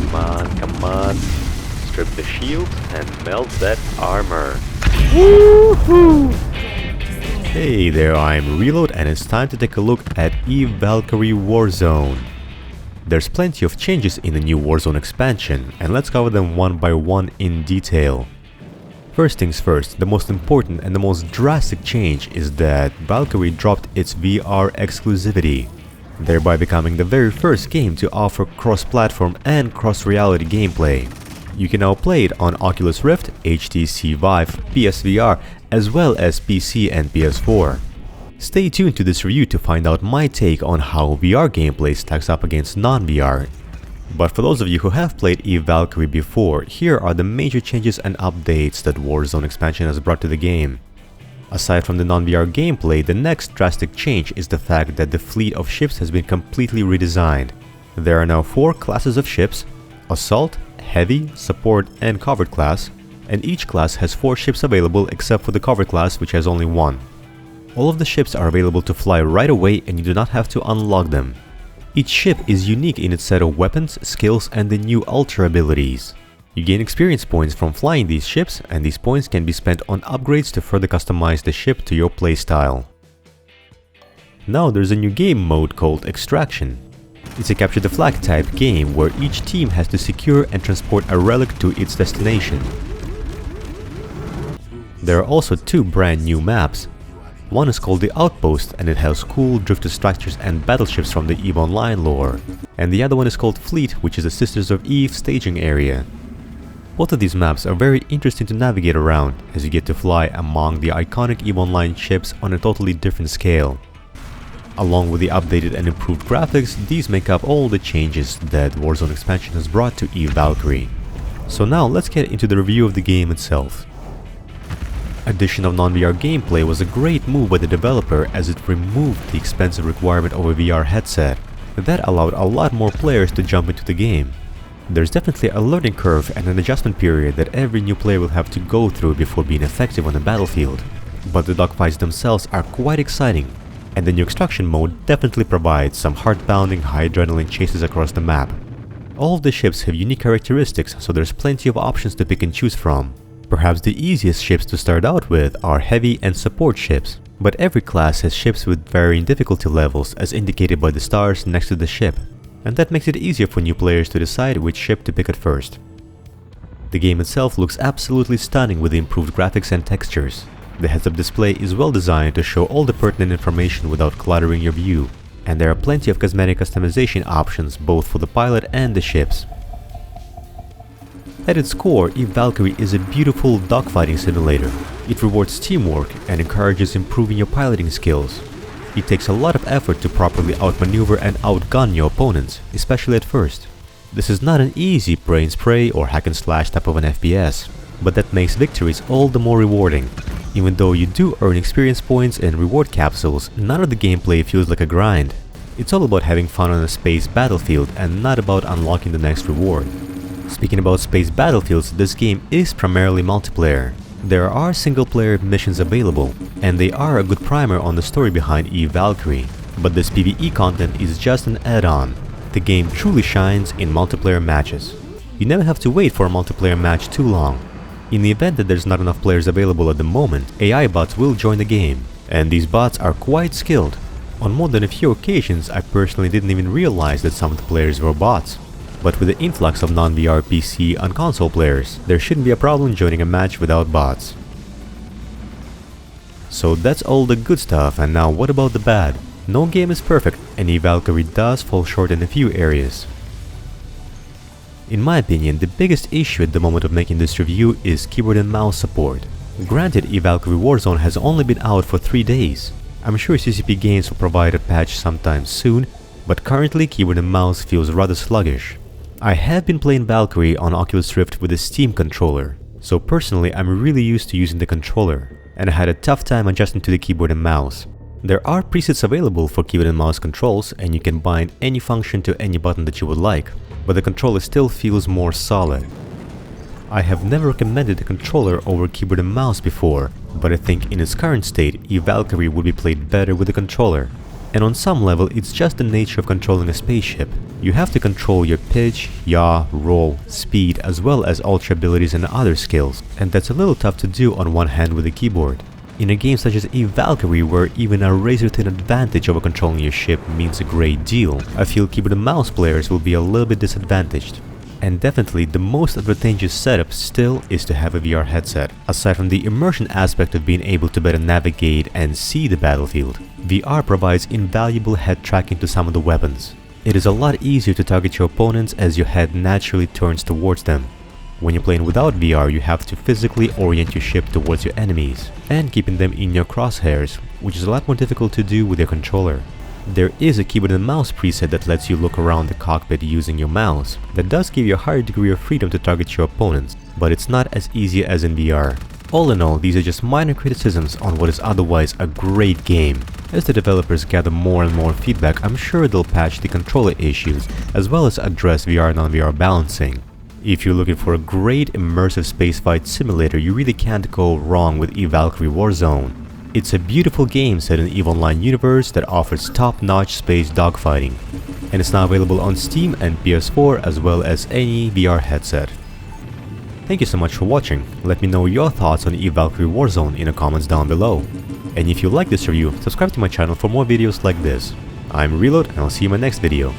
Come on, come on. Strip the shield and melt that armor. Woohoo! Hey there, I'm Reload and it's time to take a look at EVE Valkyrie Warzone. There's plenty of changes in the new Warzone expansion, and let's cover them one by one in detail. First things first, the most important and the most drastic change is that Valkyrie dropped its VR exclusivity, thereby becoming the very first game to offer cross-platform and cross-reality gameplay. You can now play it on Oculus Rift, HTC Vive, PSVR, as well as PC and PS4. Stay tuned to this review to find out my take on how VR gameplay stacks up against non-VR. But for those of you who have played EVE Valkyrie before, here are the major changes and updates that Warzone expansion has brought to the game. Aside from the non-VR gameplay, the next drastic change is the fact that the fleet of ships has been completely redesigned. There are now 4 classes of ships: Assault, Heavy, Support and Covered class, and each class has 4 ships available except for the Covered class, which has only 1. All of the ships are available to fly right away and you do not have to unlock them. Each ship is unique in its set of weapons, skills and the new Ultra abilities. You gain experience points from flying these ships, and these points can be spent on upgrades to further customize the ship to your playstyle. Now there's a new game mode called Extraction. It's a capture the flag type game where each team has to secure and transport a relic to its destination. There are also 2 brand new maps. One is called the Outpost and it has cool drifter structures and battleships from the EVE Online lore. And the other one is called Fleet, which is the Sisters of Eve staging area. Both of these maps are very interesting to navigate around, as you get to fly among the iconic EVE Online ships on a totally different scale. Along with the updated and improved graphics, these make up all the changes that Warzone expansion has brought to EVE Valkyrie. So now let's get into the review of the game itself. Addition of non-VR gameplay was a great move by the developer, as it removed the expensive requirement of a VR headset. That allowed a lot more players to jump into the game. There's definitely a learning curve and an adjustment period that every new player will have to go through before being effective on the battlefield. But the dogfights themselves are quite exciting, and the new extraction mode definitely provides some heart-pounding, high adrenaline chases across the map. All of the ships have unique characteristics, so there's plenty of options to pick and choose from. Perhaps the easiest ships to start out with are Heavy and Support ships, but every class has ships with varying difficulty levels as indicated by the stars next to the ship, and that makes it easier for new players to decide which ship to pick at first. The game itself looks absolutely stunning with the improved graphics and textures. The heads-up display is well designed to show all the pertinent information without cluttering your view, and there are plenty of cosmetic customization options both for the pilot and the ships. At its core, EVE Valkyrie is a beautiful dogfighting simulator. It rewards teamwork and encourages improving your piloting skills. It takes a lot of effort to properly outmaneuver and outgun your opponents, especially at first. This is not an easy brain spray or hack and slash type of an FPS, but that makes victories all the more rewarding. Even though you do earn experience points and reward capsules, none of the gameplay feels like a grind. It's all about having fun on a space battlefield and not about unlocking the next reward. Speaking about space battlefields, this game is primarily multiplayer. There are single-player missions available, and they are a good primer on the story behind EVE Valkyrie, but this PvE content is just an add-on. The game truly shines in multiplayer matches. You never have to wait for a multiplayer match too long. In the event that there's not enough players available at the moment, AI bots will join the game, and these bots are quite skilled. On more than a few occasions, I personally didn't even realize that some of the players were bots. But with the influx of non-VR PC and console players, there shouldn't be a problem joining a match without bots. So that's all the good stuff, and now what about the bad? No game is perfect, and EVE Valkyrie does fall short in a few areas. In my opinion, the biggest issue at the moment of making this review is keyboard and mouse support. Granted, EVE Valkyrie Warzone has only been out for 3 days. I'm sure CCP Games will provide a patch sometime soon, but currently keyboard and mouse feels rather sluggish. I have been playing Valkyrie on Oculus Rift with a Steam controller, so personally I'm really used to using the controller, and I had a tough time adjusting to the keyboard and mouse. There are presets available for keyboard and mouse controls, and you can bind any function to any button that you would like, but the controller still feels more solid. I have never recommended a controller over keyboard and mouse before, but I think in its current state, EVE Valkyrie would be played better with a controller. And on some level, it's just the nature of controlling a spaceship. You have to control your pitch, yaw, roll, speed, as well as ultra abilities and other skills, and that's a little tough to do on one hand with a keyboard. In a game such as EVE Valkyrie, where even a razor-thin advantage over controlling your ship means a great deal, I feel keyboard and mouse players will be a little bit disadvantaged. And definitely the most advantageous setup still is to have a VR headset. Aside from the immersion aspect of being able to better navigate and see the battlefield, VR provides invaluable head tracking to some of the weapons. It is a lot easier to target your opponents as your head naturally turns towards them. When you're playing without VR, you have to physically orient your ship towards your enemies, and keeping them in your crosshairs, which is a lot more difficult to do with your controller. There is a keyboard and mouse preset that lets you look around the cockpit using your mouse, that does give you a higher degree of freedom to target your opponents, but it's not as easy as in VR. All in all, these are just minor criticisms on what is otherwise a great game. As the developers gather more and more feedback, I'm sure they'll patch the controller issues, as well as address VR and non-VR balancing. If you're looking for a great immersive spacefight simulator, you really can't go wrong with EVE Valkyrie Warzone. It's a beautiful game set in the EVE Online universe that offers top-notch space dogfighting, and it's now available on Steam and PS4 as well as any VR headset. Thank you so much for watching. Let me know your thoughts on EVE Valkyrie Warzone in the comments down below. And if you like this review, subscribe to my channel for more videos like this. I'm Reload, and I'll see you in my next video.